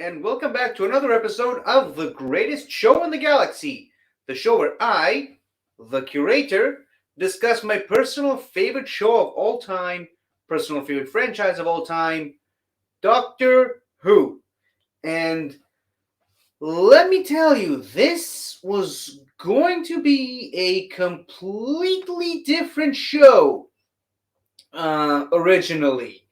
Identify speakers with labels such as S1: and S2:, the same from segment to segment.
S1: and welcome back to another episode of The Greatest Show in the Galaxy, the show where I, the curator, discuss my personal favorite show of all time, personal favorite franchise of all time, Doctor Who. And let me tell you, this was going to be a completely different show originally.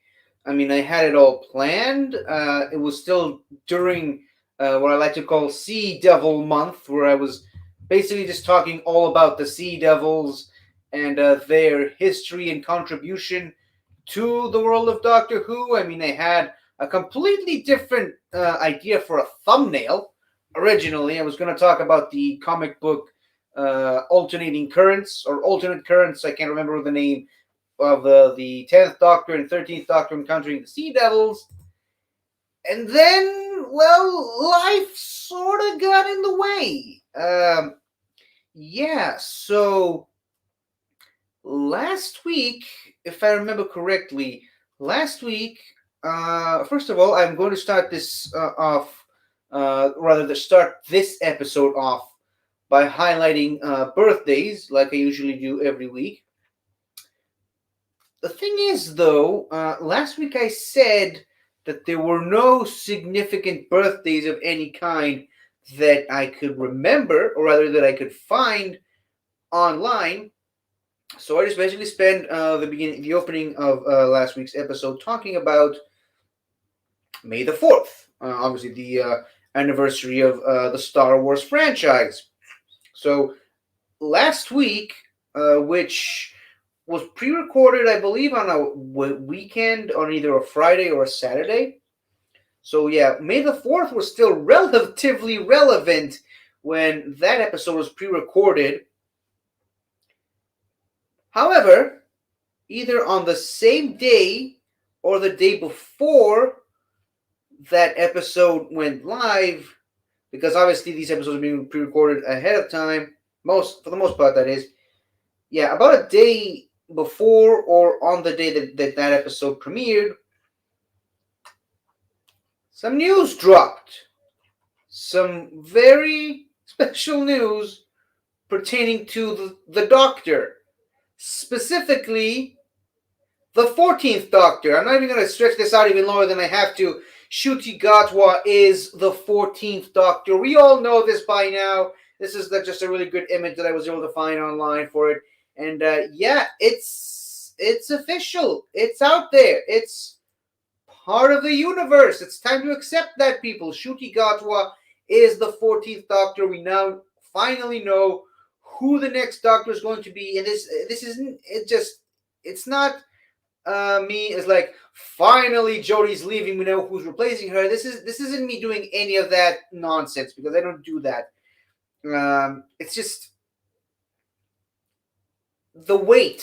S1: I mean, I had it all planned. It was still during what I like to call Sea Devil Month, where I was basically just talking all about the Sea Devils and their history and contribution to the world of Doctor Who. I mean, I had a completely different idea for a thumbnail. Originally, I was going to talk about the comic book alternating currents or alternate currents. I can't remember the name of the 10th Doctor and 13th Doctor encountering the Sea Devils. And then, well, life sort of got in the way. So last week, if I remember correctly, first of all, I'm going to start this start this episode off by highlighting birthdays, like I usually do every week. The thing is, though, last week I said that there were no significant birthdays of any kind that I could remember, or rather that I could find online. So I just basically spent the opening of last week's episode talking about May the 4th, obviously the anniversary of the Star Wars franchise. So last week, which was pre-recorded, I believe, on a weekend, on either a Friday or a Saturday. So yeah, May the 4th was still relatively relevant when that episode was pre-recorded. However, either on the same day or the day before that episode went live, because obviously these episodes are being pre-recorded ahead of time, for the most part that is, yeah, about a day before or on the day that episode premiered, some news dropped. Some very special news pertaining to the Doctor. Specifically, the 14th Doctor. I'm not even going to stretch this out even longer than I have to. Ncuti Gatwa is the 14th Doctor. We all know this by now. This is just a really good image that I was able to find online for it. And it's official. It's out there. It's part of the universe. It's time to accept that, people. Ncuti Gatwa is the 14th Doctor. We now finally know who the next Doctor is going to be. And this isn't it. It's not me as like finally Jodie's leaving. We know who's replacing her. This isn't me doing any of that nonsense because I don't do that. It's just the wait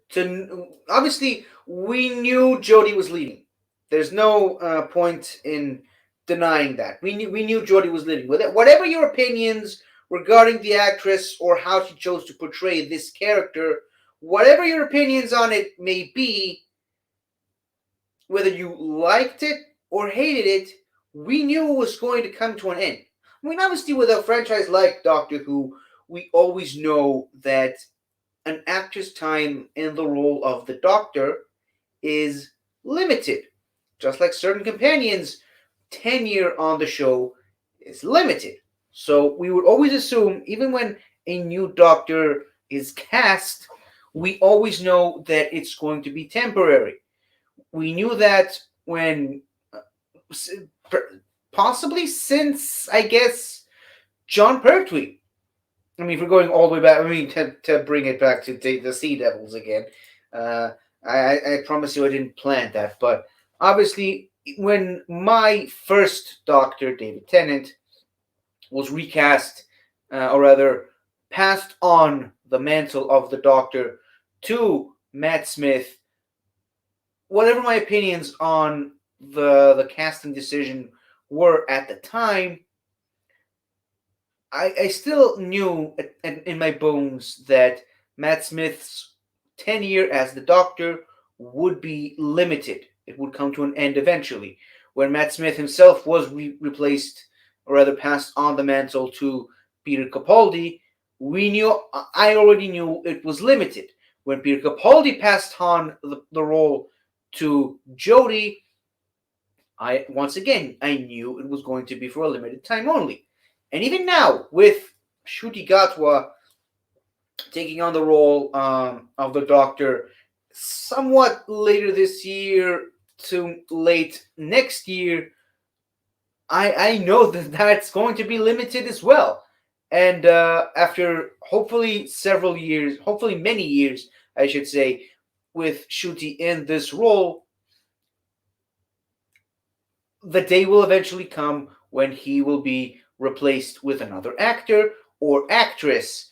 S1: to obviously we knew Jodie was leaving. There's no point in denying that. We knew Jodie was leaving. Whatever your opinions regarding the actress or how she chose to portray this character, whatever your opinions on it may be, whether you liked it or hated it, we knew it was going to come to an end. I mean, obviously, with a franchise like Doctor Who, we always know that an actor's time in the role of the Doctor is limited. Just like certain companions' tenure on the show is limited. So we would always assume, even when a new Doctor is cast, we always know that it's going to be temporary. We knew that when, possibly since, I guess, John Pertwee. I mean, if we're going all the way back, I mean, to bring it back to the Sea Devils again, I promise you I didn't plan that. But obviously, when my first Doctor, David Tennant, was recast, or rather, passed on the mantle of the Doctor to Matt Smith, whatever my opinions on the casting decision were at the time, I still knew in my bones that Matt Smith's tenure as the Doctor would be limited. It would come to an end eventually. when Matt Smith himself was replaced, or rather passed on the mantle to Peter Capaldi, I already knew it was limited. When Peter Capaldi passed on the role to Jodie, I knew it was going to be for a limited time only. And even now, with Ncuti Gatwa taking on the role of the Doctor somewhat later this year to late next year, I know that that's going to be limited as well. And after hopefully several years, hopefully many years, I should say, with Ncuti in this role, the day will eventually come when he will be replaced with another actor or actress,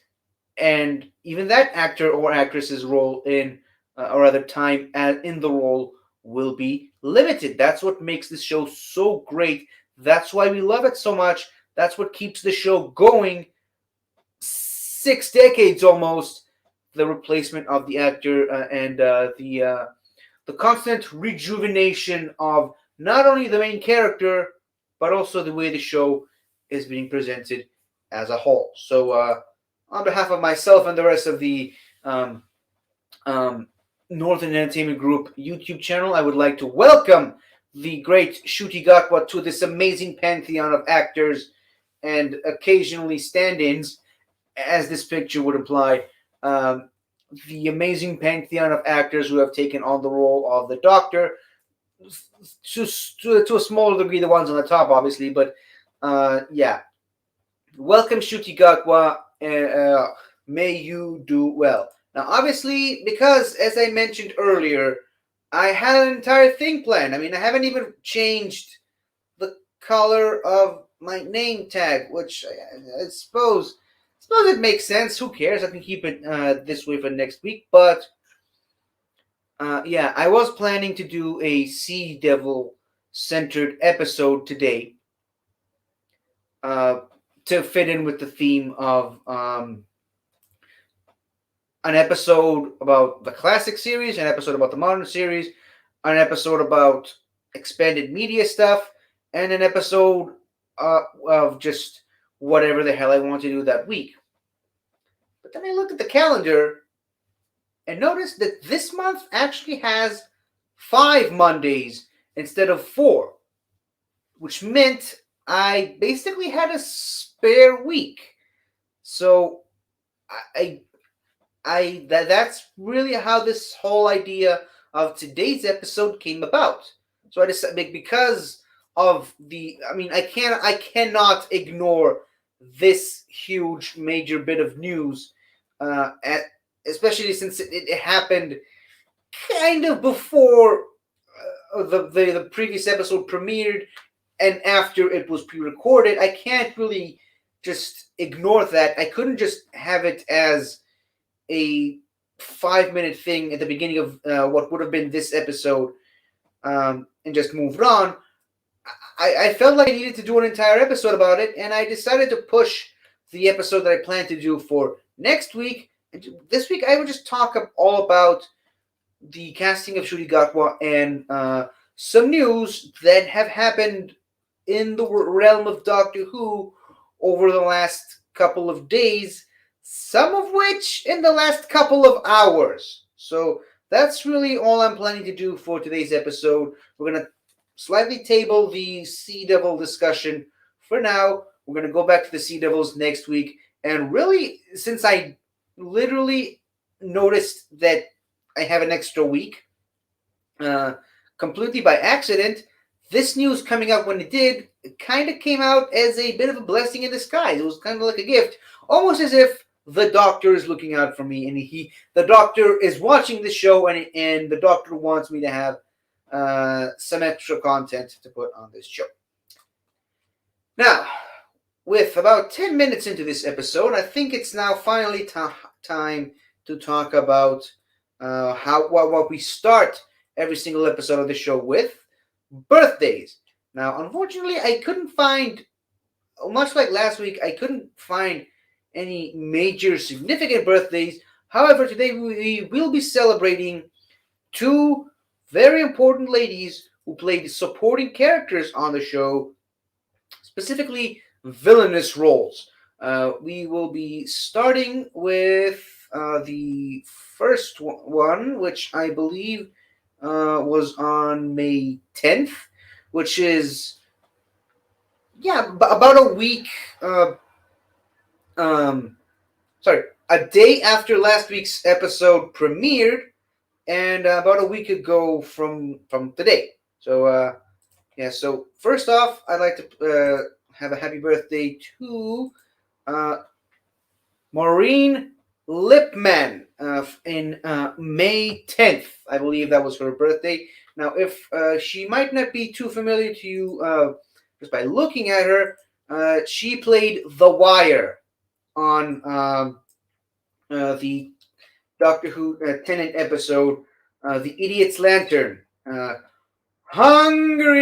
S1: and even that actor or actress's role in or rather time in the role will be limited. That's what makes this show so great. That's why we love it so much. That's what keeps the show going 6 decades almost. The replacement of the actor and the constant rejuvenation of not only the main character, but also the way the show is being presented as a whole. So, on behalf of myself and the rest of the Northern Entertainment Group YouTube channel, I would like to welcome the great Ncuti Gatwa to this amazing pantheon of actors and occasionally stand-ins, as this picture would imply. The amazing pantheon of actors who have taken on the role of the Doctor, to a smaller degree, the ones on the top, obviously, but yeah. Welcome, Ncuti Gatwa, and may you do well. Now, obviously, because, as I mentioned earlier, I had an entire thing planned. I mean, I haven't even changed the color of my name tag, which I suppose it makes sense. Who cares? I can keep it this way for next week. But yeah, I was planning to do a Sea Devil centered episode today to fit in with the theme of an episode about the classic series, an episode about the modern series, an episode about expanded media stuff, and an episode of just whatever the hell I want to do that week. But then I looked at the calendar and noticed that this month actually has 5 Mondays instead of 4, which meant I basically had a spare week. So that's really how this whole idea of today's episode came about. So I decided, because of I cannot ignore this huge major bit of news, especially since it happened kind of before the previous episode premiered and after it was pre-recorded. I can't really just ignore that. I couldn't just have it as a 5-minute thing at the beginning of what would have been this episode and just moved on. I felt like I needed to do an entire episode about it, and I decided to push the episode that I planned to do for next week. And this week I would just talk all about the casting of Ncuti Gatwa and some news that have happened in the realm of Doctor Who over the last couple of days, some of which in the last couple of hours. So that's really all I'm planning to do for today's episode. We're going to slightly table the Sea Devil discussion for now. We're going to go back to the Sea Devils next week. And really, since I literally noticed that I have an extra week, completely by accident, this news coming out when it did, it kind of came out as a bit of a blessing in disguise. It was kind of like a gift, almost as if the Doctor is looking out for me, and the Doctor is watching the show, and the Doctor wants me to have some extra content to put on this show. Now, with about 10 minutes into this episode, I think it's now finally time to talk about what we start every single episode of the show with: birthdays. Now, unfortunately, I couldn't find, much like last week, I couldn't find any major significant birthdays. However, today we will be celebrating 2 very important ladies who played supporting characters on the show, specifically villainous roles. We will be starting with the first one, which I believe was on May 10th, which is, yeah, about a week. Uh, um, Sorry, a day after last week's episode premiered, and about a week ago from today. So yeah. So first off, I'd like to have a happy birthday to uh, Maureen Lipman in May 10th. I believe that was her birthday. Now, if she might not be too familiar to you just by looking at her, she played The Wire on the Doctor Who Tennant episode, The Idiot's Lantern. Hungry.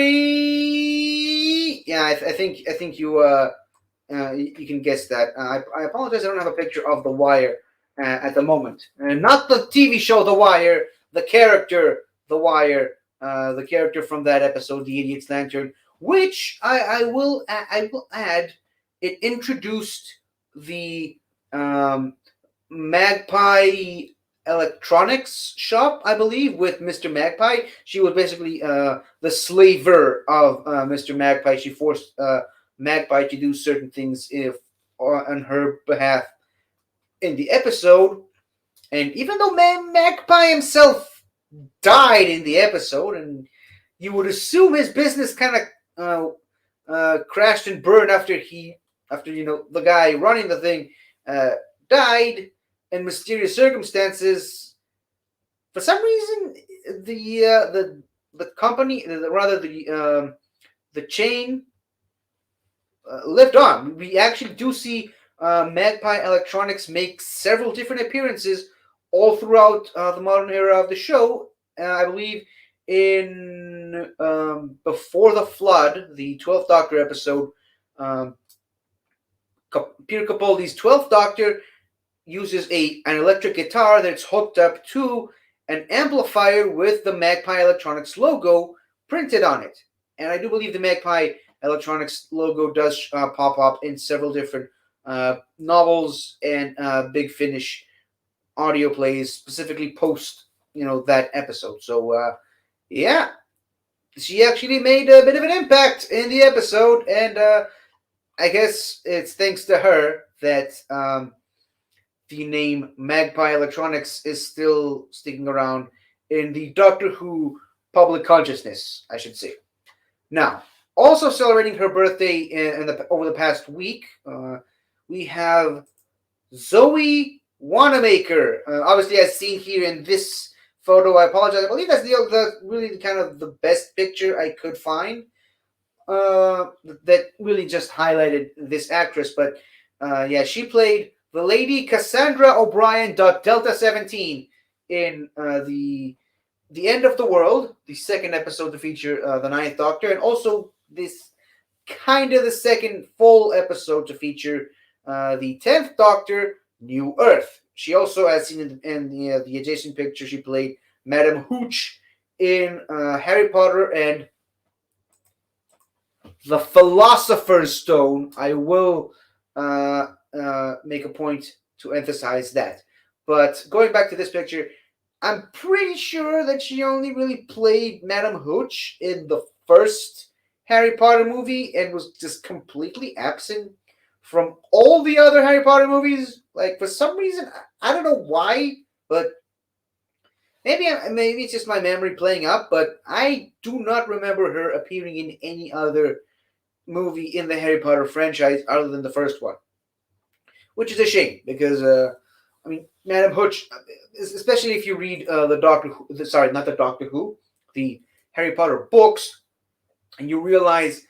S1: Yeah, I think you can guess that. I apologize. I don't have a picture of The Wire at the moment. Not the TV show The Wire. The character The Wire. The character from that episode, The Idiot's Lantern, which I will add. It introduced the Magpie Electronics shop, I believe, with Mr. Magpie. She was basically the slaver of Mr. Magpie. She forced Magpie to do certain things if on her behalf in the episode. And even though Magpie himself died in the episode, and you would assume his business kind of crashed and burned after the guy running the thing died in mysterious circumstances. For some reason, the company, rather the chain, lived on. We actually do see Magpie Electronics make several different appearances all throughout the modern era of the show. I believe in Before the Flood, the 12th Doctor episode, um, Peter Capaldi's 12th Doctor uses an electric guitar that's hooked up to an amplifier with the Magpie Electronics logo printed on it. And I do believe the Magpie Electronics logo does pop up in several different novels and Big Finish audio plays, specifically post that episode. So yeah, she actually made a bit of an impact in the episode, and I guess it's thanks to her that the name Magpie Electronics is still sticking around in the Doctor Who public consciousness, I should say. Now, also celebrating her birthday over the past week, we have Zoe Wanamaker. Obviously, as seen here in this photo, I apologize. I believe that's the really kind of the best picture I could find that really just highlighted this actress. But yeah, she played the Lady Cassandra O'Brien Delta 17 in the End of the World, the second episode to feature the Ninth Doctor, and also this kind of the second full episode to feature the 10th Doctor, New Earth. She also, as seen in the adjacent picture, she played Madame Hooch in Harry Potter and the Philosopher's Stone. I will make a point to emphasize that. But going back to this picture, I'm pretty sure that she only really played Madame Hooch in the first Harry Potter movie and was just completely absent from all the other Harry Potter movies. Like, for some reason, I don't know why, but maybe it's just my memory playing up, but I do not remember her appearing in any other movie in the Harry Potter franchise other than the first one, which is a shame because I mean, Madame Hooch, especially if you read the Doctor Who, sorry, not the Doctor Who, the Harry Potter books, and you realize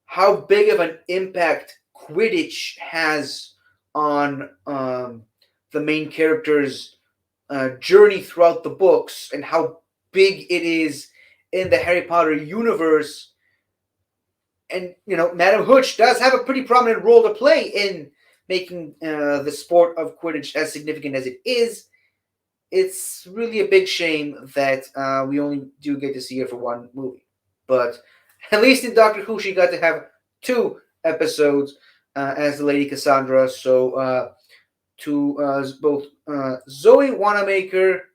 S1: how big of an impact Quidditch has on the main character's journey throughout the books and how big it is in the Harry Potter universe. And, Madame Hooch does have a pretty prominent role to play in making the sport of Quidditch as significant as it is. It's really a big shame that we only do get to see her for one movie. But at least in Doctor Who, she got to have 2 episodes as the Lady Cassandra. So to both Zoe Wanamaker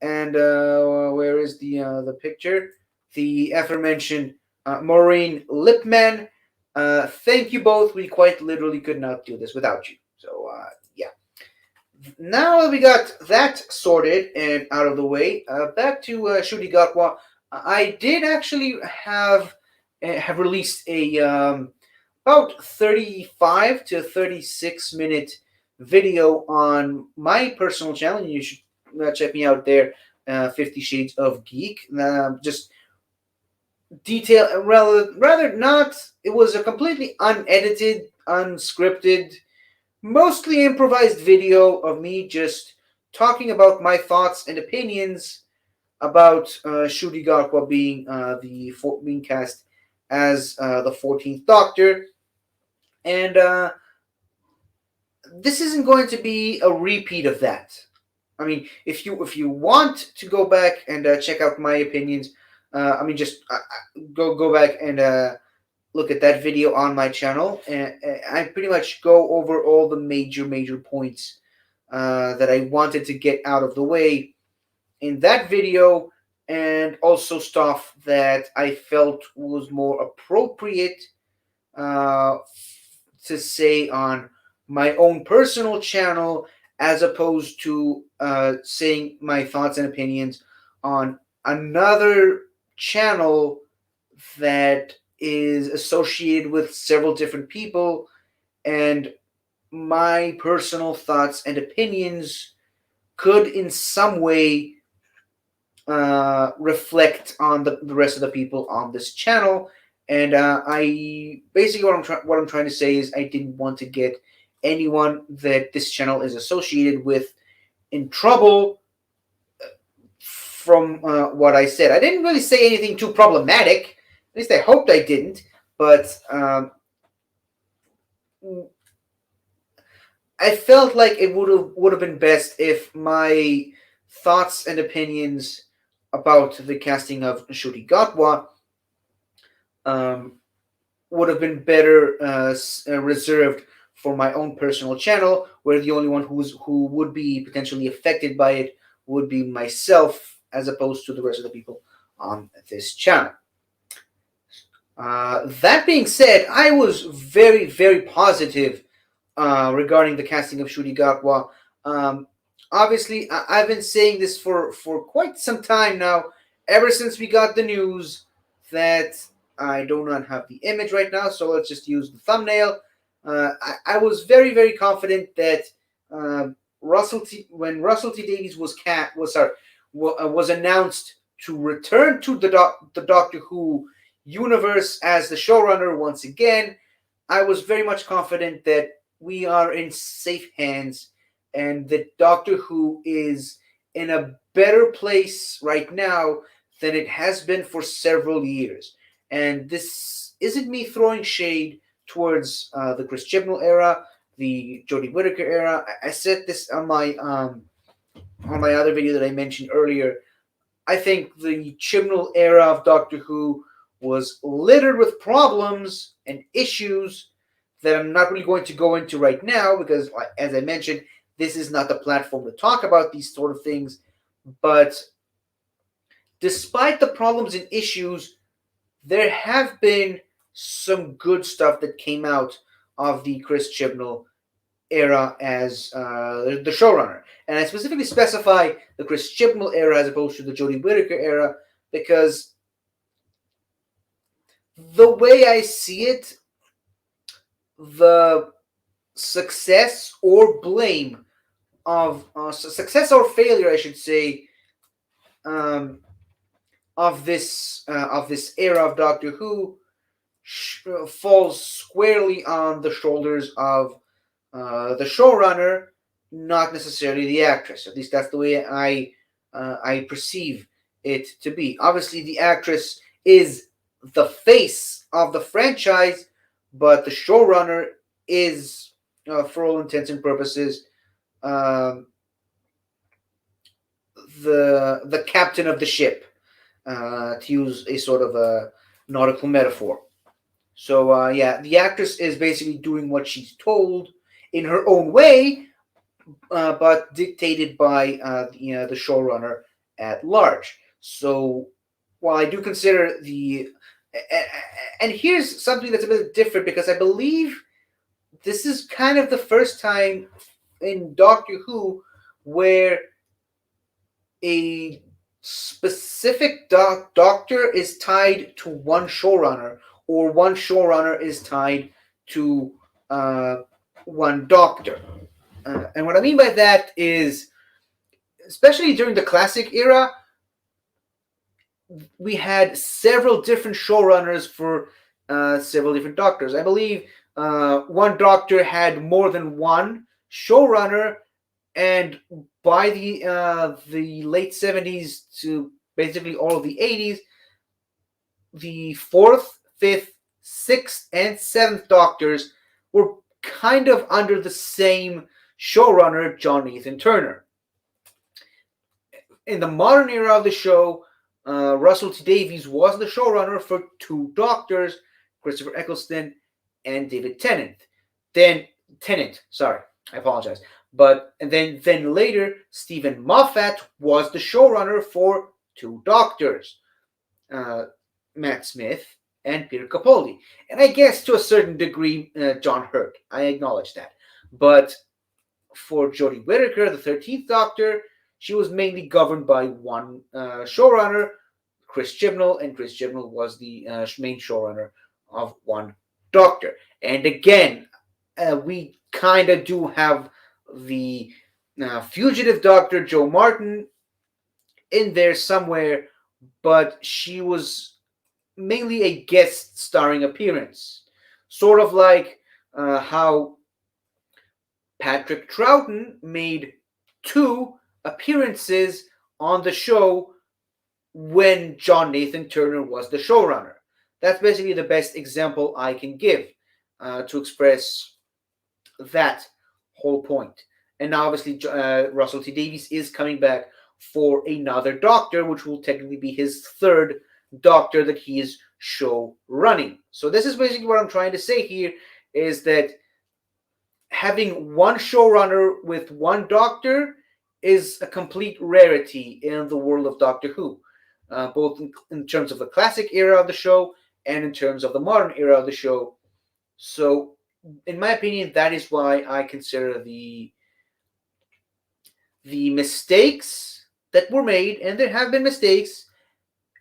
S1: and where is the picture? The aforementioned Maureen Lipman. Thank you both. We quite literally could not do this without you. So yeah. Now that we got that sorted and out of the way, back to Ncuti Gatwa. I did actually have released a about 35 to 36 minute video on my personal channel. You should check me out there. 50 Shades of Geek. Just detail, rather not. It was a completely unedited, unscripted, mostly improvised video of me just talking about my thoughts and opinions about Ncuti Gatwa being cast as the 14th Doctor, and this isn't going to be a repeat of that. I mean, if you want to go back and check out my opinions, just go back and look at that video on my channel, and I pretty much go over all the major points that I wanted to get out of the way in that video, and also stuff that I felt was more appropriate uh, to say on my own personal channel, as opposed to saying my thoughts and opinions on another channel that is associated with several different people, and my personal thoughts and opinions could in some way reflect on the rest of the people on this channel. And I basically what I'm trying to say is I didn't want to get anyone that this channel is associated with in trouble from what I said. I didn't really say anything too problematic. At least I hoped I didn't. But I felt like it would have been best if my thoughts and opinions about the casting of Ncuti Gatwa um, would have been better reserved for my own personal channel, where the only one who would be potentially affected by it would be myself, as opposed to the rest of the people on this channel. That being said, I was very positive regarding the casting of Ncuti Gatwa. Obviously, I've been saying this for quite some time now, ever since we got the news that I do not have the image right now, so let's just use the thumbnail. I was very confident that when Russell T Davies was announced to return to the Doctor Who universe as the showrunner once again, I was very much confident that we are in safe hands and that Doctor Who is in a better place right now than it has been for several years. And this isn't me throwing shade towards the Chris Chibnall era, the Jodie Whittaker era. I said this on my other video that I mentioned earlier. I think the Chibnall era of Doctor Who was littered with problems and issues that I'm not really going to go into right now because, as I mentioned, this is not the platform to talk about these sort of things. But despite the problems and issues, there have been some good stuff that came out of the Chris Chibnall era as the showrunner. And I specifically specify the Chris Chibnall era as opposed to the Jodie Whittaker era because the way I see it, the success or blame of success or failure, I should say, of this era of Doctor Who falls squarely on the shoulders of the showrunner, not necessarily the actress. At least that's the way I perceive it to be. Obviously, the actress is the face of the franchise, but the showrunner is, for all intents and purposes, the captain of the ship. to use a sort of a nautical metaphor. So yeah, the actress is basically doing what she's told in her own way, but dictated by the showrunner at large. So while I do consider and here's something that's a bit different because I believe this is kind of the first time in Doctor Who where a specific doctor is tied to one showrunner, or one showrunner is tied to uh, one doctor. And what I mean by that is, especially during the classic era, we had several different showrunners for several different doctors. I believe one doctor had more than one showrunner, and by the late 70s to basically all of the 80s, the fourth, fifth, sixth, and seventh doctors were kind of under the same showrunner, John Nathan Turner. In the modern era of the show, Russell T Davies was the showrunner for two doctors, Christopher Eccleston and David Tennant. Sorry, I apologize. But and then later, Stephen Moffat was the showrunner for two doctors, uh, Matt Smith and Peter Capaldi, and I guess to a certain degree, John Hurt. I acknowledge that, but for Jodie Whittaker, the 13th Doctor, she was mainly governed by one showrunner, Chris Chibnall, and Chris Chibnall was the main showrunner of one Doctor. And again, we kind of do have the fugitive Doctor, Jo Martin, in there somewhere, but she was mainly a guest starring appearance. Sort of like how Patrick Troughton made two appearances on the show when John Nathan Turner was the showrunner. That's basically the best example I can give to express that whole point. And now, obviously, Russell T Davies is coming back for another Doctor, which will technically be his third Doctor that he is show running. So this is basically what I'm trying to say here, is that having one showrunner with one Doctor is a complete rarity in the world of Doctor Who, both in terms of the classic era of the show and in terms of the modern era of the show. So, in my opinion, that is why I consider the mistakes that were made, and there have been mistakes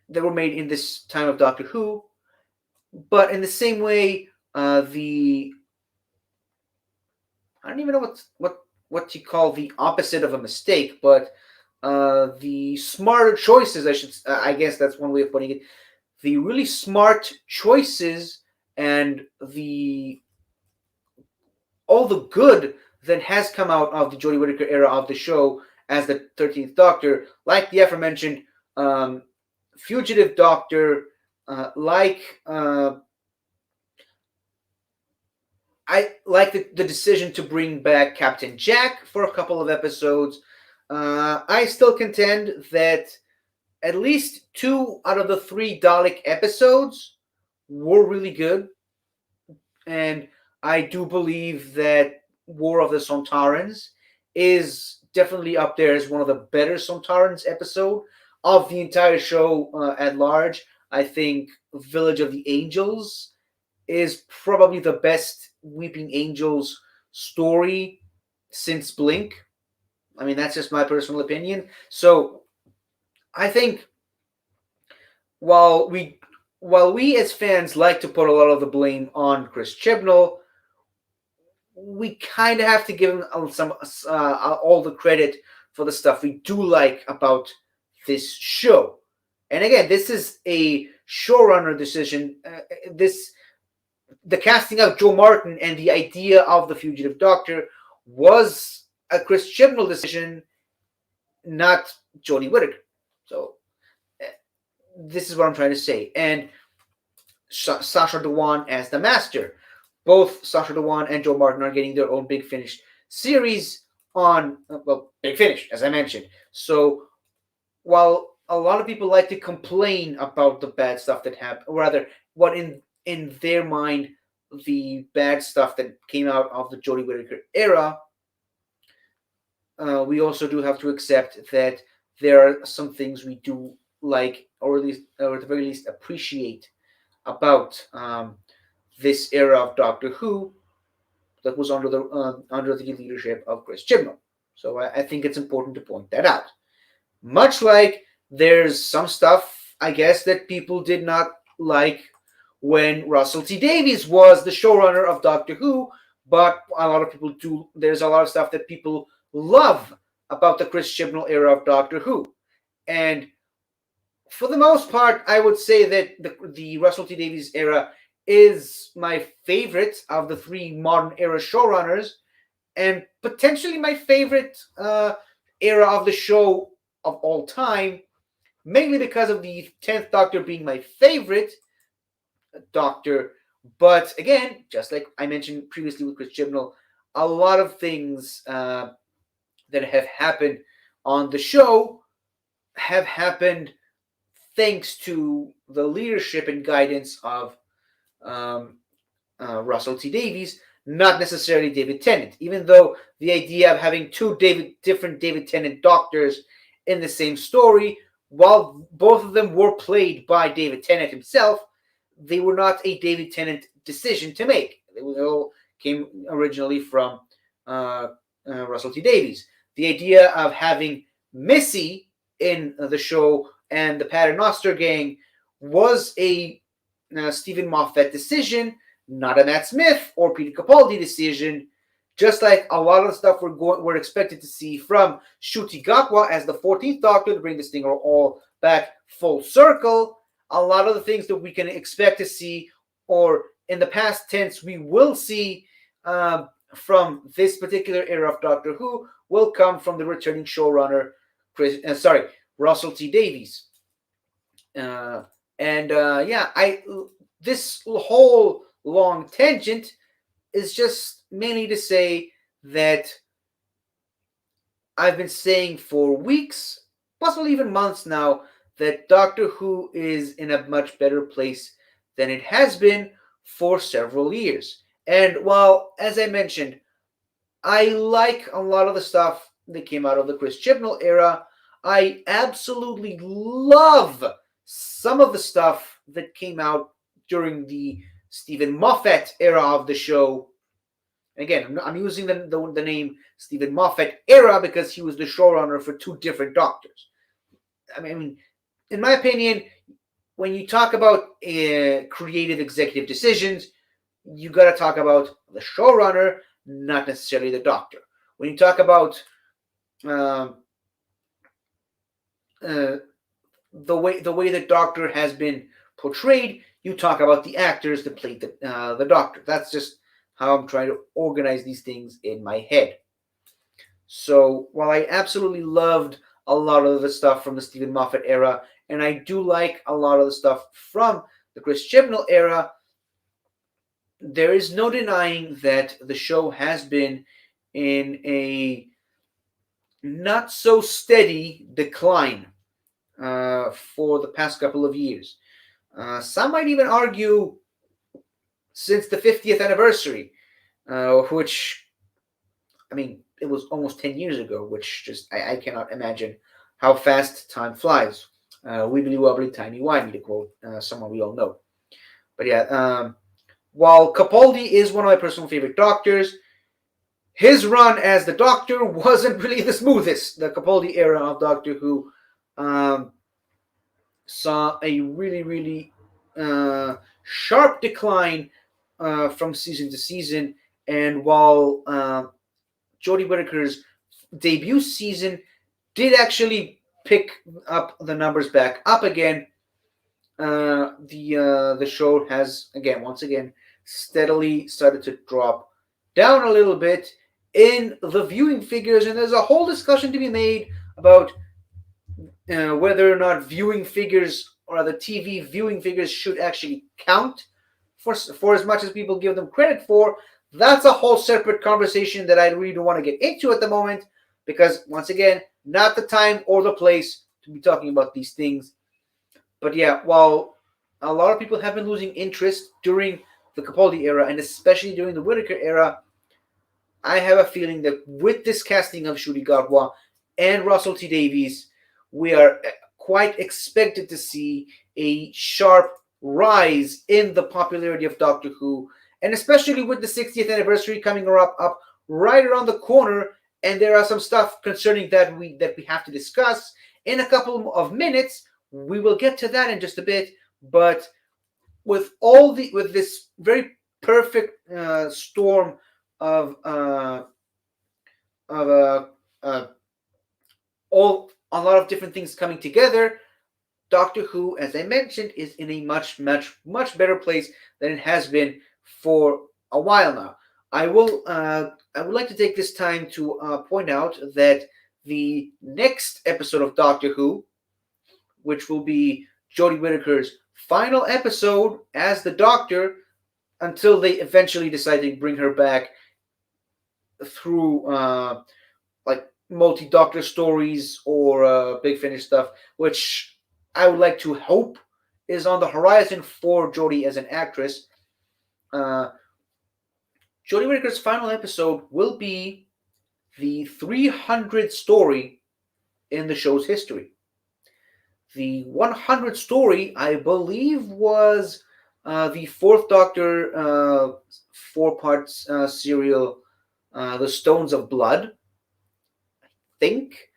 S1: that were made in this time of Doctor Who, but in the same way, the I don't even know what you call the opposite of a mistake, but the smarter choices. I guess that's one way of putting it. The really smart choices and all the good that has come out of the Jodie Whittaker era of the show as the 13th Doctor, like the aforementioned fugitive Doctor, like I like the decision to bring back Captain Jack for a couple of episodes. I still contend that at least 2 out of the 3 Dalek episodes were really good. And I do believe that War of the Sontarans is definitely up there as one of the better Sontarans episode of the entire show at large. I think Village of the Angels is probably the best Weeping Angels story since Blink. I mean, that's just my personal opinion. So I think while we as fans like to put a lot of the blame on Chris Chibnall, we kind of have to give him some all the credit for the stuff we do like about this show. And again, this is a showrunner decision. The casting of Jo Martin and the idea of the Fugitive Doctor was a Chris Chibnall decision, not Jodie Whittaker. So this is what I'm trying to say. And Sacha Dhawan as the Master. Both Sacha Dhawan and Jo Martin are getting their own Big Finish series on, Big Finish, as I mentioned. So while a lot of people like to complain about the bad stuff that happened, or rather, what in their mind the bad stuff that came out of the Jodie Whittaker era. We also do have to accept that there are some things we do like, or at least, or at the very least, appreciate about this era of Doctor Who that was under the leadership of Chris Chibnall. So I think it's important to point that out. Much like there's some stuff, I guess, that people did not like when Russell T Davies was the showrunner of Doctor Who, but a lot of people do. There's a lot of stuff that people love about the Chris Chibnall era of Doctor Who, and for the most part, I would say that the Russell T Davies era is my favorite of the three modern era showrunners, and potentially my favorite era of the show of all time, mainly because of the 10th Doctor being my favorite Doctor. But again, just like I mentioned previously with Chris Chibnall, a lot of things that have happened on the show have happened thanks to the leadership and guidance of Russell T Davies, not necessarily David Tennant. Even though the idea of having two different David Tennant Doctors in the same story, while both of them were played by David Tennant himself, they were not a David Tennant decision to make. They all came originally from Russell T Davies. The idea of having Missy in the show and the Paternoster gang was a Stephen Moffat decision, not a Matt Smith or Peter Capaldi decision. Just like a lot of the stuff we're expected to see from Ncuti Gatwa as the 14th Doctor to bring this thing all back full circle. A lot of the things that we can expect to see, or in the past tense we will see from this particular era of Doctor Who, will come from the returning showrunner, Russell T Davies. This whole long tangent is just mainly to say that I've been saying for weeks, possibly even months now, that Doctor Who is in a much better place than it has been for several years. And while, as I mentioned, I like a lot of the stuff that came out of the Chris Chibnall era, I absolutely love some of the stuff that came out during the Stephen Moffat era of the show. Again, I'm using the name Stephen Moffat era because he was the showrunner for two different Doctors. I mean, in my opinion, when you talk about creative executive decisions, you got to talk about the showrunner, not necessarily the Doctor. When you talk about the way the Doctor has been portrayed, you talk about the actors that played the Doctor. That's just how I'm trying to organize these things in my head. So while I absolutely loved a lot of the stuff from the Stephen Moffat era, and I do like a lot of the stuff from the Chris Chibnall era, there is no denying that the show has been in a not so steady decline for the past couple of years. Some might even argue since the 50th anniversary, which, I mean, it was almost 10 years ago, which just, I cannot imagine how fast time flies. Wibbly wobbly, timey wimey, to quote someone we all know. But yeah, while Capaldi is one of my personal favorite Doctors, his run as the Doctor wasn't really the smoothest. The Capaldi era of Doctor Who saw a really, really sharp decline from season to season. And while Jodie Whittaker's debut season did actually pick up the numbers back up again, the show has once again steadily started to drop down a little bit in the viewing figures, and there's a whole discussion to be made about whether or not viewing figures or the TV viewing figures should actually count for as much as people give them credit for. That's a whole separate conversation that I really don't want to get into at the moment, because once again, not the time or the place to to be talking about these things. But yeah, while a lot of people have been losing interest during the Capaldi era, and especially during the Whitaker era, I have a feeling that with this casting of Ncuti Gatwa and Russell T Davies, we are quite expected to see a sharp rise in the popularity of Doctor Who, and especially with the 60th anniversary coming up right around the corner. And there are some stuff concerning that we have to discuss in a couple of minutes. We will get to that in just a bit, but with this very perfect storm of of all a lot of different things coming together, Doctor Who, as I mentioned, is in a much better place than it has been for a while now. I would like to take this time to point out that the next episode of Doctor Who, which will be Jodie Whittaker's final episode as the Doctor, until they eventually decide to bring her back through like multi-Doctor stories or Big Finish stuff, which I would like to hope is on the horizon for Jodie as an actress. Jodie Whittaker's final episode will be the 300th story in the show's history. The 100th story, I believe, was the Fourth Doctor four-part serial, The Stones of Blood, I think.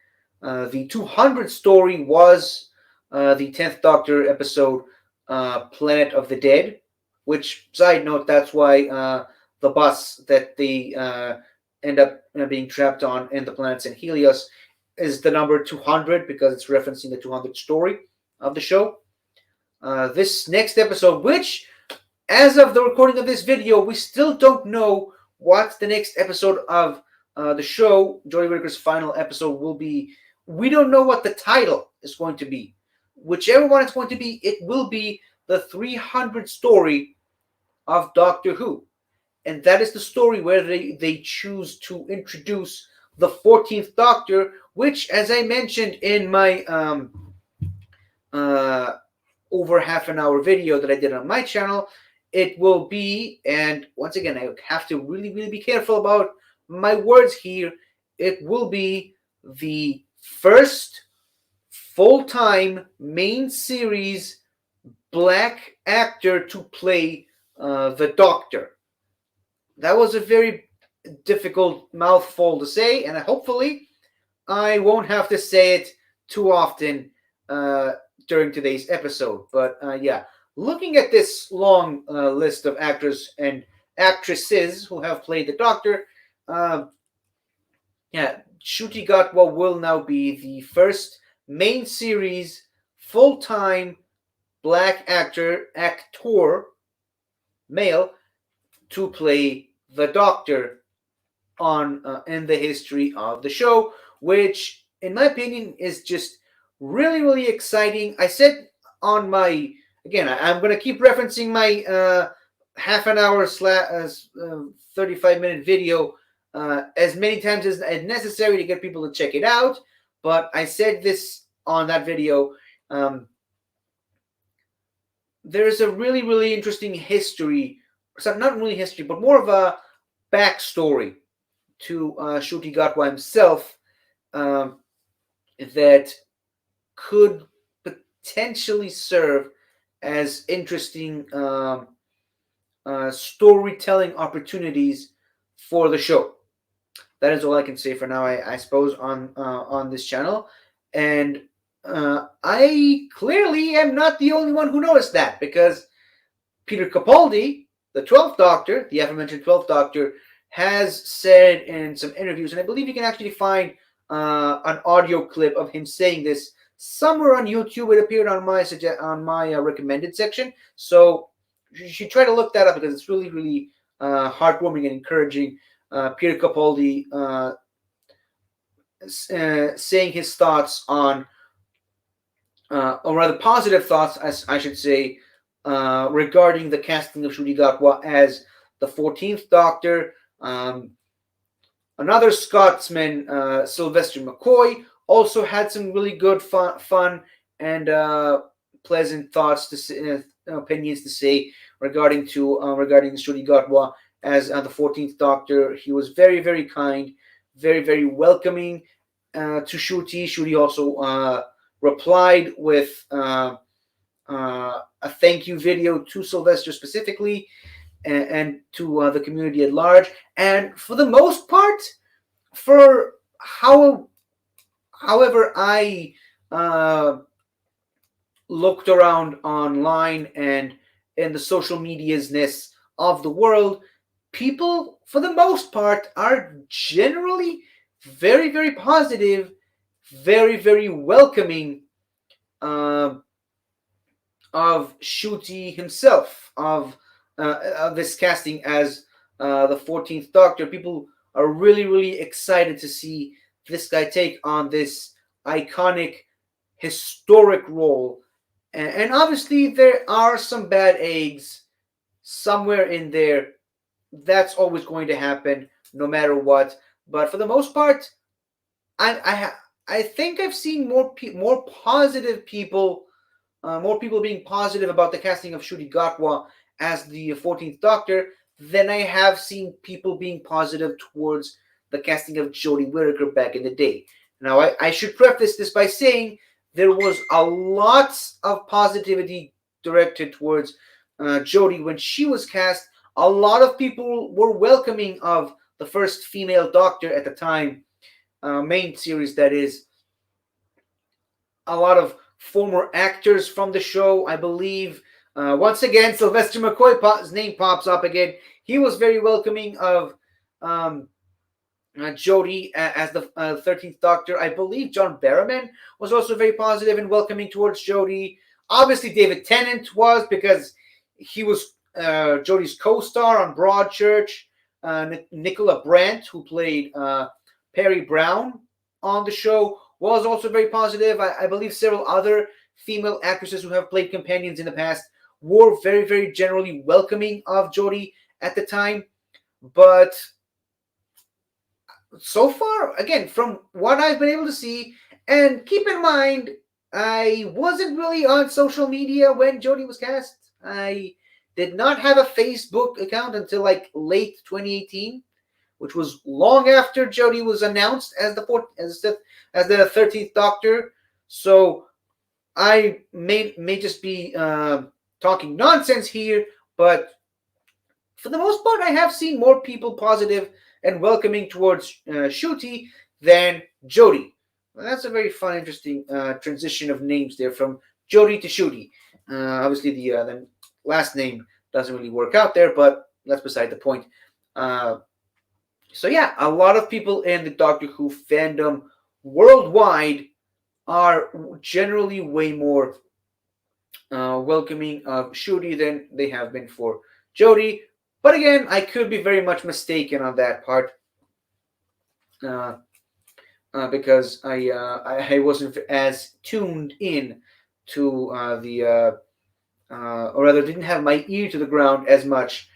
S1: The 200th story was the 10th Doctor episode, Planet of the Dead, which, side note, that's why the bus that they end up being trapped on in the planet St. Helios is the number 200 because it's referencing the 200th story of the show. This next episode, which, as of the recording of this video, we still don't know what the next episode of the show, Jodie Whittaker's final episode, will be. We don't know what the title is going to be. Whichever one it's going to be, it will be the 300th story of Doctor Who. And that is the story where they choose to introduce the 14th Doctor, which, as I mentioned in my over half an hour video that I did on my channel, it will be, and once again, I have to really be careful about my words here, it will be the first full-time main series black actor to play the Doctor. That was a very difficult mouthful to say, and hopefully I won't have to say it too often during today's episode. But yeah, looking at this long list of actors and actresses who have played the Doctor, yeah, Ncuti Gatwa will now be the first main series full-time black actor, male, to play the Doctor on in the history of the show, which, in my opinion, is just really exciting. I said on my, again, I'm going to keep referencing my half an hour 35-minute video as many times as necessary to get people to check it out. But I said this on that video. There's a really interesting history, not really history, but more of a backstory to Ncuti Gatwa himself that could potentially serve as interesting storytelling opportunities for the show. That is all I can say for now, I suppose, on this channel. And I clearly am not the only one who noticed that, because Peter Capaldi, the 12th Doctor, the aforementioned 12th Doctor, has said in some interviews, and I believe you can actually find an audio clip of him saying this somewhere on YouTube. It appeared on my recommended section, so you should try to look that up because it's really heartwarming and encouraging. Peter Capaldi saying his thoughts on, or rather positive thoughts, as I should say, regarding the casting of Ncuti Gatwa as the 14th Doctor. Another Scotsman, Sylvester McCoy, also had some really good fun and pleasant thoughts to say, opinions to say regarding Ncuti Gatwa as the 14th Doctor. He was very very kind, very very welcoming to Ncuti. Ncuti also replied with a thank you video to Sylvester specifically and to the community at large. And for the most part, for however I looked around online and in the social mediasness of the world, people for the most part are generally very very positive, very very welcoming uh, of Ncuti himself, of this casting as the 14th Doctor. People are really, really excited to see this guy take on this iconic, historic role. And obviously, there are some bad eggs somewhere in there. That's always going to happen, no matter what. But for the most part, I think I've seen more positive people, more people being positive about the casting of Ncuti Gatwa as the 14th Doctor than I have seen people being positive towards the casting of Jodie Whittaker back in the day. Now, I should preface this by saying there was a lot of positivity directed towards Jodie when she was cast. A lot of people were welcoming of the first female Doctor at the time, main series that is. A lot of former actors from the show, I believe. Once again, Sylvester McCoy's name pops up again. He was very welcoming of Jodie as the 13th Doctor. I believe John Barrowman was also very positive and welcoming towards Jodie. Obviously, David Tennant was, because he was Jodie's co-star on Broadchurch. Nicola Brandt, who played Perry Brown on the show, was also very positive. I believe several other female actresses who have played companions in the past were very, very generally welcoming of Jodie at the time. But so far, again, from what I've been able to see, and keep in mind, I wasn't really on social media when Jodie was cast. I did not have a Facebook account until like late 2018, which was long after Jodie was announced as the 13th Doctor. So I may just be talking nonsense here, but for the most part, I have seen more people positive and welcoming towards Ncuti than Jodie. Well, that's a very fun, interesting transition of names there from Jodie to Ncuti. Obviously, the last name doesn't really work out there, but that's beside the point. So yeah, a lot of people in the Doctor Who fandom worldwide are generally way more welcoming of Ncuti than they have been for Jodie. But again, I could be very much mistaken on that part because I wasn't as tuned in to or rather didn't have my ear to the ground as much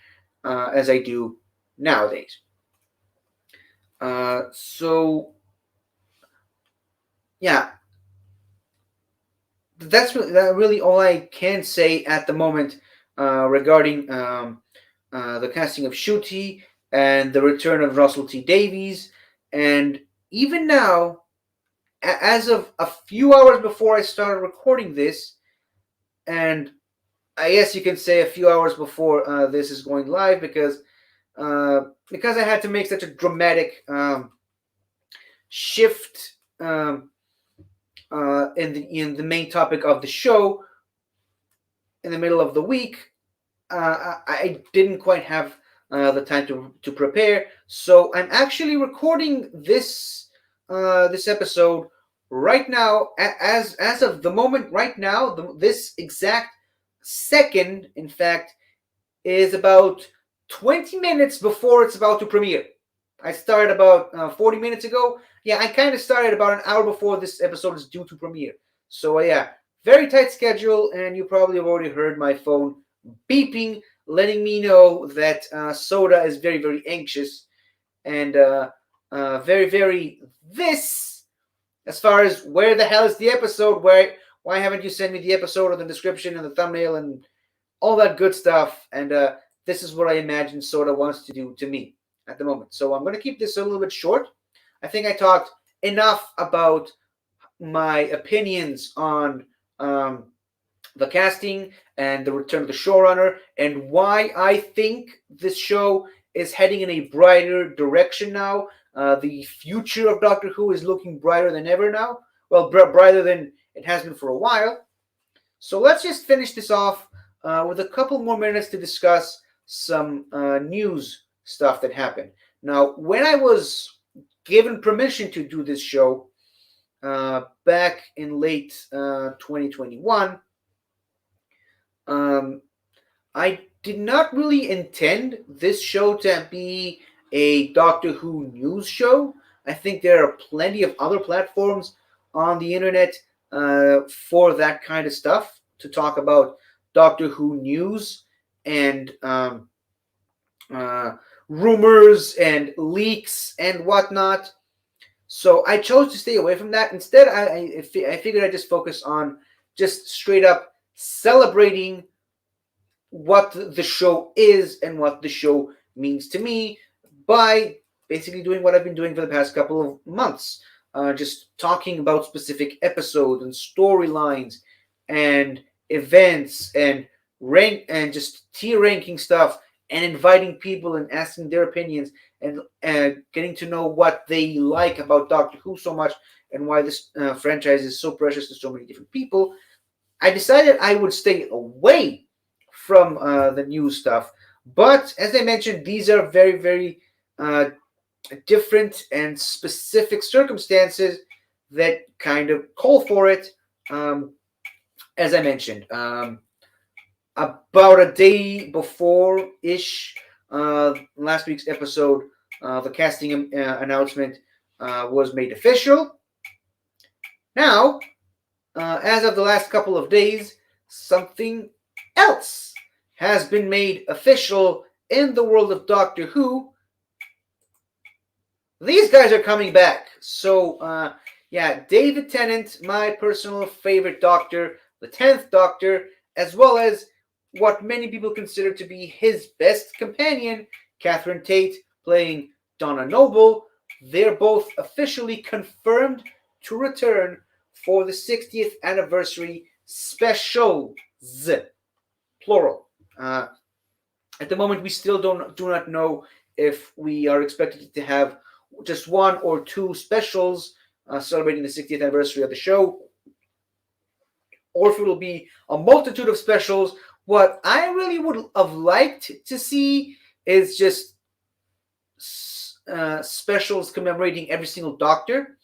S1: as I do nowadays. So yeah, that's really all I can say at the moment regarding the casting of Ncuti and the return of Russell T Davies. And even now, as of a few hours before I started recording this, and I guess you can say a few hours before this is going live, because I had to make such a dramatic shift in the main topic of the show in the middle of the week. I didn't quite have the time to prepare, so I'm actually recording this episode right now, as of the moment right now. This exact second, in fact, is about 20 minutes before it's about to premiere. I started about 40 minutes ago. Yeah, I kind of started about an hour before this episode is due to premiere. So yeah, very tight schedule, and you probably have already heard my phone beeping, letting me know that Soda is very, very anxious and very, very. This as far as where the hell is the episode, why haven't you sent me the episode or the description and the thumbnail and all that good stuff? And this is what I imagine Soda wants to do to me at the moment. So I'm going to keep this a little bit short. I think I talked enough about my opinions on the casting and the return of the showrunner and why I think this show is heading in a brighter direction now. The future of Doctor Who is looking brighter than ever now. Well, brighter than it has been for a while. So let's just finish this off with a couple more minutes to discuss some news stuff that happened. Now, when I was given permission to do this show back in late 2021, I did not really intend this show to be a Doctor Who news show. I think there are plenty of other platforms on the internet for that kind of stuff to talk about Doctor Who news and rumors and leaks and whatnot. So I chose to stay away from that. Instead, I figured I'd just focus on just straight up celebrating what the show is and what the show means to me by basically doing what I've been doing for the past couple of months. Just talking about specific episodes and storylines and events and rank and just tier ranking stuff and inviting people and asking their opinions and getting to know what they like about Doctor Who so much and why this franchise is so precious to so many different people. I decided I would stay away from the news stuff. But as I mentioned, these are very, very different and specific circumstances that kind of call for it. As I mentioned, about a day before-ish last week's episode, the casting announcement was made official. Now, as of the last couple of days, something else has been made official in the world of Doctor Who. These guys are coming back. So, yeah, David Tennant, my personal favorite Doctor, the 10th Doctor, as well as what many people consider to be his best companion, Catherine Tate, playing Donna Noble. They're both officially confirmed to return for the 60th anniversary specials, plural. At the moment, we still do not know if we are expected to have just one or two specials celebrating the 60th anniversary of the show, or if it will be a multitude of specials. What I really would have liked to see is just specials commemorating every single Doctor.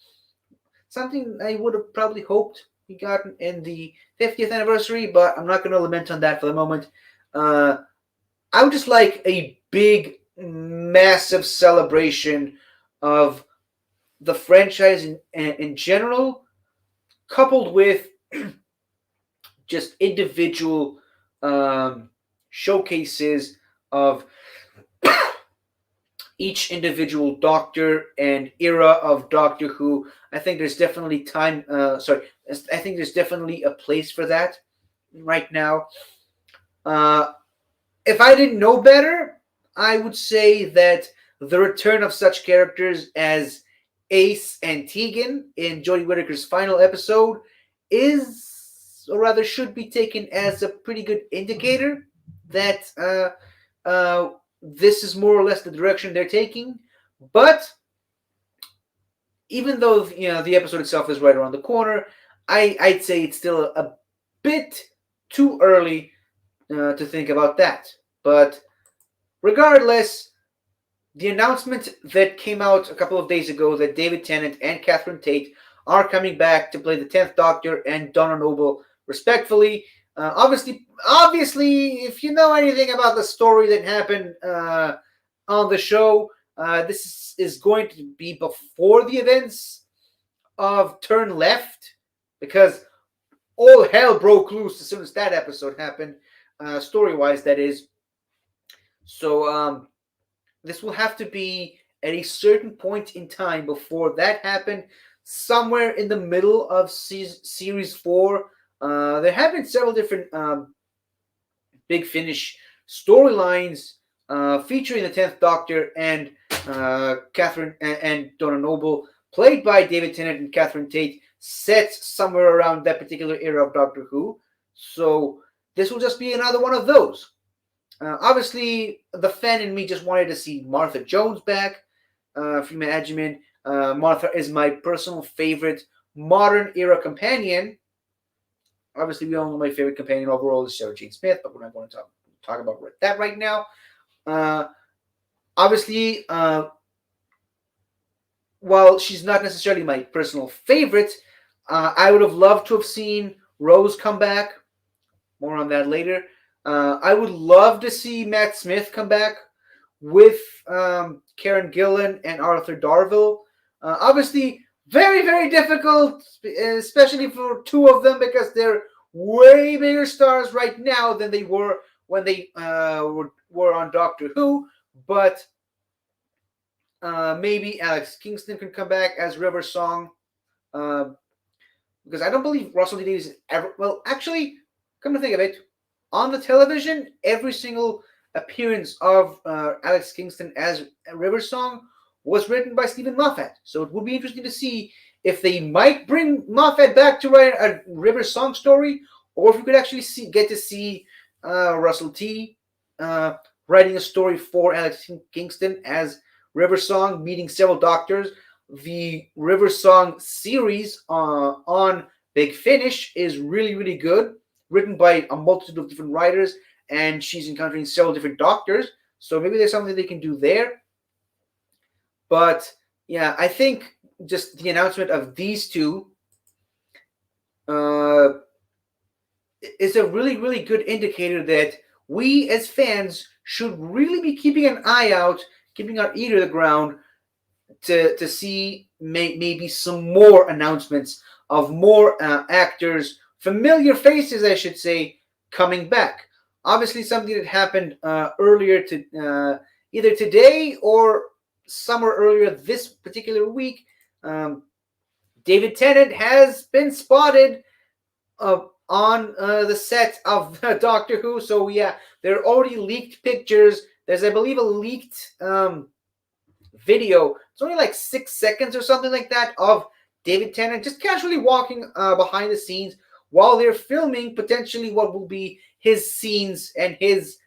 S1: Something I would have probably hoped we got in the 50th anniversary, but I'm not going to lament on that for the moment. I would just like a big, massive celebration of the franchise in general, coupled with just individual showcases of each individual Doctor and era of Doctor Who. I think there's definitely I think there's definitely a place for that right now. If I didn't know better, I would say that the return of such characters as Ace and Tegan in Jodie Whittaker's final episode is, or rather should be taken as a pretty good indicator that this is more or less the direction they're taking. But even though the episode itself is right around the corner, I'd say it's still a bit too early to think about that. But regardless, the announcement that came out a couple of days ago that David Tennant and Catherine Tate are coming back to play the 10th Doctor and Donna Noble respectfully. Obviously, if you know anything about the story that happened on the show, this is going to be before the events of Turn Left, because all hell broke loose as soon as that episode happened, story-wise, that is. So this will have to be at a certain point in time before that happened. somewhere in the middle of series 4. There have been several different Big Finish storylines featuring the 10th Doctor and Catherine and Donna Noble, played by David Tennant and Catherine Tate, set somewhere around that particular era of Doctor Who. So this will just be another one of those. Obviously, the fan in me just wanted to see Martha Jones back from Management. Martha is my personal favorite modern era companion. Obviously, we all know my favorite companion overall is Sarah Jane Smith, but we're not going to talk about that right now. Obviously, while she's not necessarily my personal favorite, I would have loved to have seen Rose come back. More on that later. I would love to see Matt Smith come back with Karen Gillan and Arthur Darvill. Obviously, very, very difficult, especially for two of them, because they're way bigger stars right now than they were when they were on Doctor Who. But maybe Alex Kingston can come back as River Song. Because I don't believe Russell T Davies ever... Well, actually, come to think of it, on the television, every single appearance of Alex Kingston as River Song was written by Stephen Moffat. So it would be interesting to see if they might bring Moffat back to write a River Song story, or if we could actually get to see Russell T writing a story for Alex Kingston as River Song, meeting several doctors. The River Song series on Big Finish is really, really good, written by a multitude of different writers, and she's encountering several different doctors. So maybe there's something they can do there. But yeah, I think just the announcement of these two is a really, really good indicator that we as fans should really be keeping an eye out, keeping our ear to the ground to see maybe some more announcements of more actors, familiar faces, I should say, coming back. Obviously, something that happened earlier to either today or somewhere earlier this particular week. David Tennant has been spotted on the set of Doctor Who. So yeah, there are already leaked pictures. There's, I believe, a leaked video. It's only like 6 seconds or something like that of David Tennant just casually walking behind the scenes while they're filming potentially what will be his scenes and his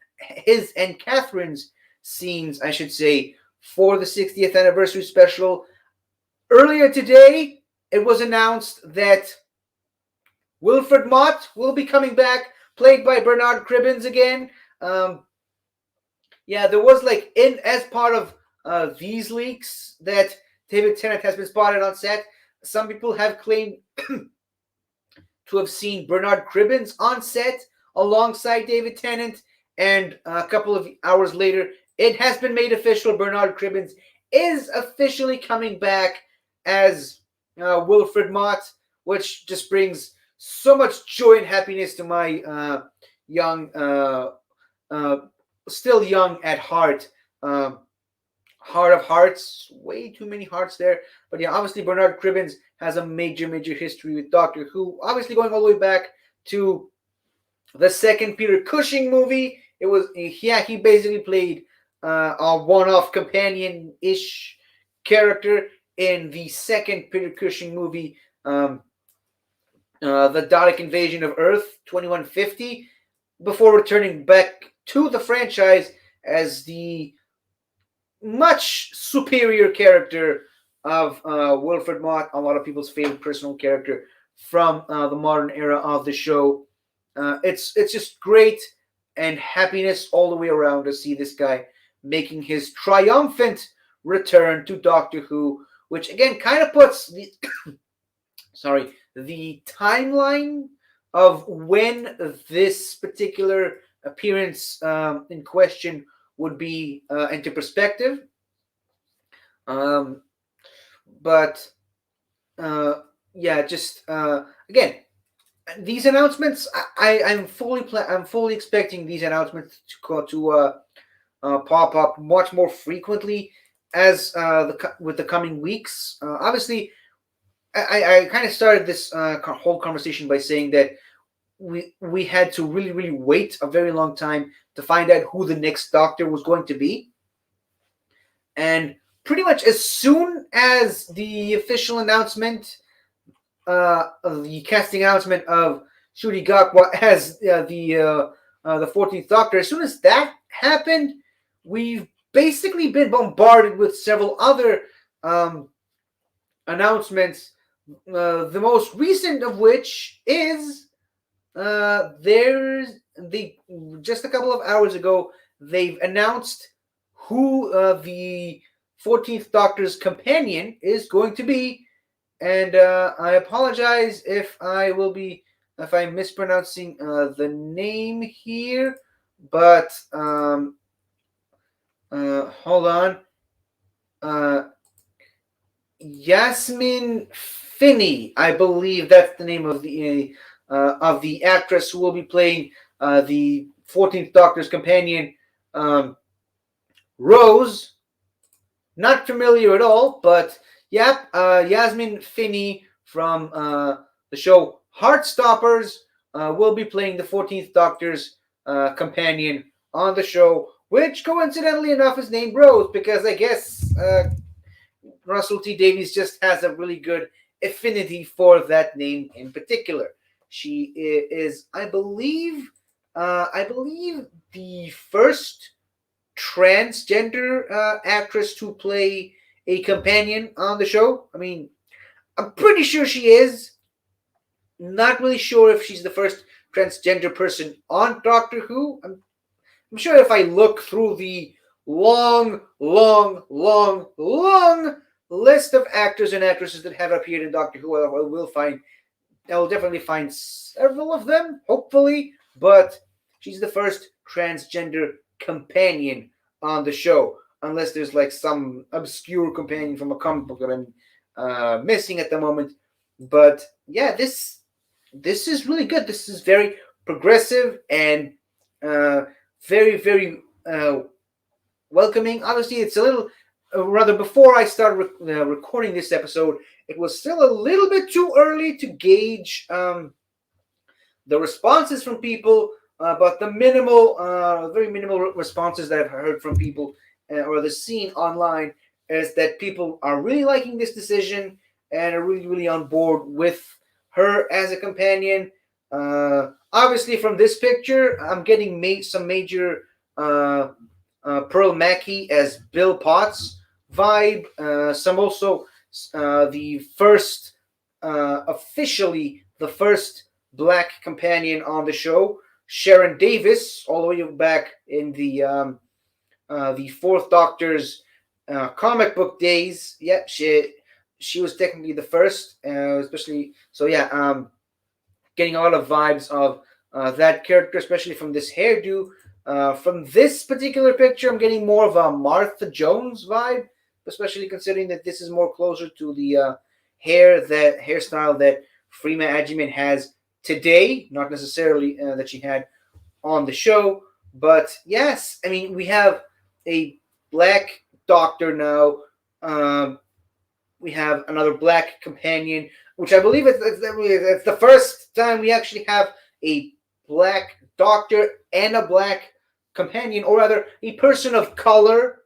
S1: and Catherine's scenes, I should say, for the 60th anniversary special. Earlier today, it was announced that Wilfred Mott will be coming back, played by Bernard Cribbins again. Yeah, there was as part of these leaks that David Tennant has been spotted on set. Some people have claimed to have seen Bernard Cribbins on set alongside David Tennant, and a couple of hours later, it has been made official. Bernard Cribbins is officially coming back as Wilfred Mott, which just brings so much joy and happiness to my young, still young at heart, heart of hearts. Way too many hearts there. But yeah, obviously Bernard Cribbins has a major, major history with Doctor Who. Obviously going all the way back to the second Peter Cushing movie. It was, yeah, he basically played a one-off companion-ish character in the second Peter Cushing movie, the Dalek Invasion of Earth 2150, before returning back to the franchise as the much superior character of Wilfred Mott, a lot of people's favorite personal character from the modern era of the show. It's just great and happiness all the way around to see this guy making his triumphant return to Doctor Who, which again kind of puts the the timeline of when this particular appearance in question would be into perspective. But yeah, just again, these announcements, I'm fully expecting these announcements to pop up much more frequently as with the coming weeks. Obviously, I kind of started this whole conversation by saying that we had to really wait a very long time to find out who the next Doctor was going to be, and pretty much as soon as the official announcement, the casting announcement of Ncuti Gatwa as the 14th Doctor, as soon as that happened, we've basically been bombarded with several other announcements. The most recent of which is there's the just a couple of hours ago they've announced who the 14th Doctor's companion is going to be, and I apologize if I'm mispronouncing the name here, but hold on. Uh, Yasmin Finney, I believe that's the name of the actress who will be playing the 14th Doctor's companion, Rose. Not familiar at all, but yep, Yasmin Finney from the show Heartstoppers will be playing the 14th Doctor's companion on the show, which coincidentally enough is named Rose because I guess Russell T Davies just has a really good affinity for that name in particular. She is, I believe, the first transgender actress to play a companion on the show. I mean, I'm pretty sure she is. Not really sure if she's the first transgender person on Doctor Who. I'm sure if I look through the long list of actors and actresses that have appeared in Doctor Who, I will definitely find several of them, hopefully, but she's the first transgender companion on the show, unless there's like some obscure companion from a comic book that I'm missing at the moment. But yeah, this is really good. This is very progressive and very welcoming. Obviously, it's a little rather before I started recording this episode, it was still a little bit too early to gauge the responses from people, but the very minimal responses that I've heard from people or the scene online is that people are really liking this decision and are really on board with her as a companion. Obviously, from this picture, I'm getting some major Pearl Mackie as Bill Potts vibe. Some also the first, officially the first black companion on the show, Sharon Davis, all the way back in the Fourth Doctor's comic book days. Yeah, she was technically the first, especially so. Yeah, getting a lot of vibes of that character, especially from this hairdo. From this particular picture, I'm getting more of a Martha Jones vibe, especially considering that this is more closer to the hairstyle that Freema Agyeman has today, not necessarily that she had on the show. But yes, I mean, we have a black doctor now. We have another black companion, which I believe it's the first time we actually have a black doctor and a black companion, or rather, a person of color.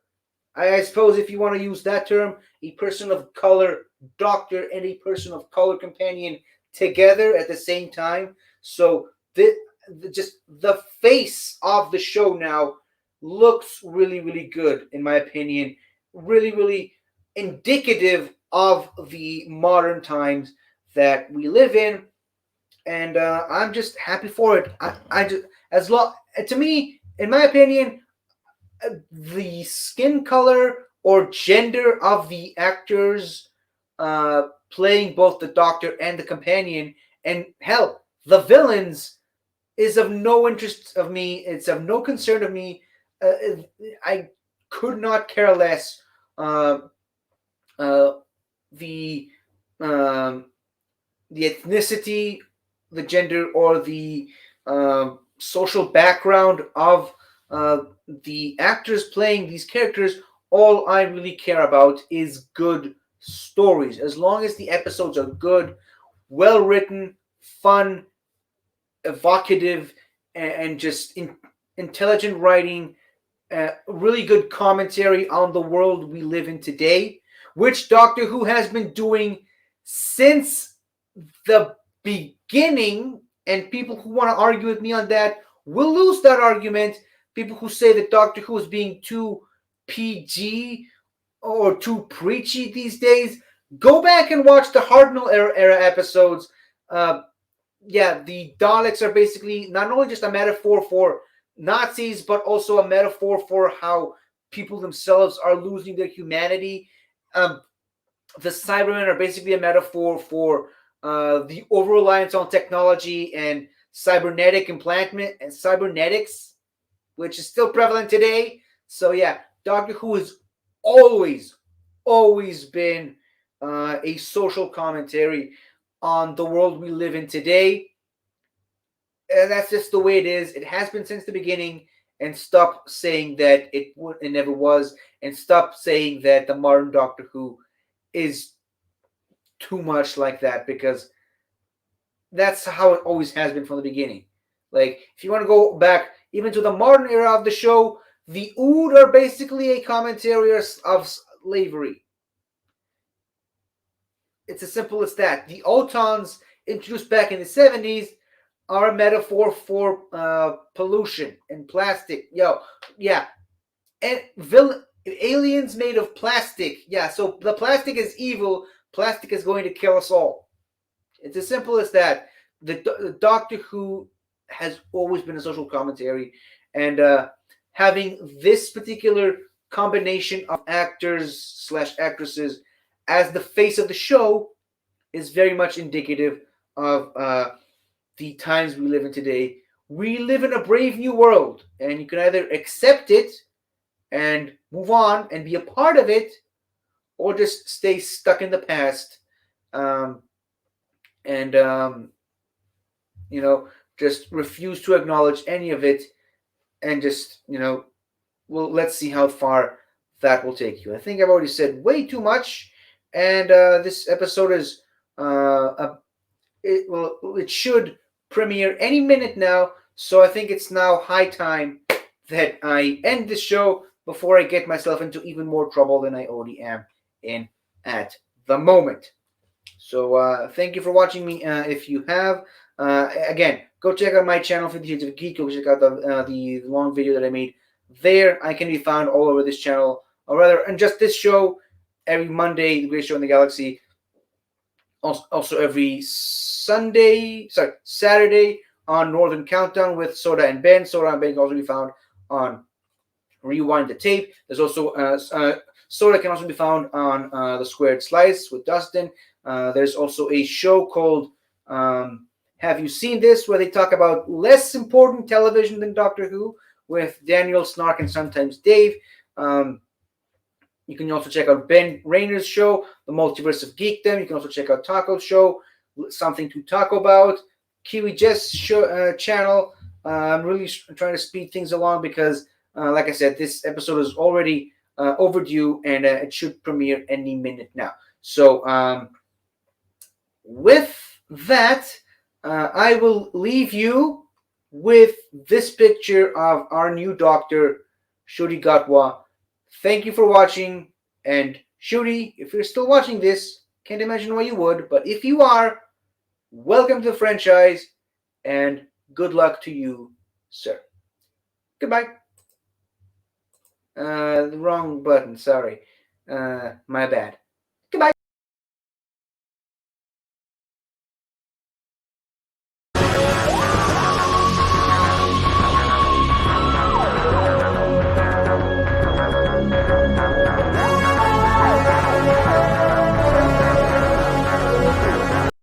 S1: I suppose if you want to use that term, a person of color doctor and a person of color companion together at the same time. So just the face of the show now looks really good, in my opinion. Really indicative of the modern times that we live in, and I'm just happy for it. I just as long to me, in my opinion, the skin color or gender of the actors playing both the Doctor and the companion, and hell, the villains, is of no interest of me. It's of no concern of me. I could not care less. The um, the ethnicity, the gender, or the social background of the actors playing these characters. All I really care about is good stories, as long as the episodes are good, well written, fun, evocative, and just intelligent writing, really good commentary on the world we live in today, which Doctor Who has been doing since the beginning. And people who want to argue with me on that will lose that argument. People who say that Doctor Who is being too PG or too preachy these days, go back and watch the Hartnell era episodes. Uh, yeah, the Daleks are basically not only just a metaphor for Nazis, but also a metaphor for how people themselves are losing their humanity. Um, the Cybermen are basically a metaphor for the over reliance on technology and cybernetic implantment and cybernetics, which is still prevalent today. So yeah, Doctor Who has always, always been a social commentary on the world we live in today. And that's just the way it is. It has been since the beginning. And stop saying that it never was. And stop saying that the modern Doctor Who is too much like that, because that's how it always has been from the beginning. Like, if you want to go back even to the modern era of the show, the Ood are basically a commentary of slavery. It's as simple as that. The Autons, introduced back in the 70s, are a metaphor for pollution and plastic. Yeah. And aliens made of plastic. Yeah, so the plastic is evil. Plastic is going to kill us all. It's as simple as that. The Doctor Who has always been a social commentary, and having this particular combination of actors slash actresses as the face of the show is very much indicative of the times we live in today. We live in a brave new world, and you can either accept it and move on and be a part of it, or just stay stuck in the past, um, and you know, just refuse to acknowledge any of it, and just, well, let's see how far that will take you. I think I've already said way too much, and this episode is it should premiere any minute now. So I think it's now high time that I end this show before I get myself into even more trouble than I already am in at the moment. So thank you for watching me. If you have, again, go check out my channel, 50 Shades of Geek. Go check out the long video that I made there. I can be found all over this channel, or rather, and just this show every Monday, the greatest show in the galaxy. Also every Saturday on Northern Countdown with Soda and Ben. Soda and Ben can also be found on Rewind the Tape. There's also Soda can also be found on the Squared Slice with Dustin. There's also a show called Have You Seen This, where they talk about less important television than Doctor Who with Daniel, Snark, and sometimes Dave. You can also check out Ben Rayner's show, The Multiverse of Geekdom. You can also check out Taco's show, Something to Talk About. Kiwi Jess channel. I'm really trying to speed things along because, like I said, this episode is already overdue, and it should premiere any minute now. So with that, I will leave you with this picture of our new doctor, Ncuti Gatwa. Thank you for watching, and Ncuti, if you're still watching this, can't imagine why you would, but if you are, welcome to the franchise, and good luck to you, sir. Goodbye. The wrong button, sorry. My bad.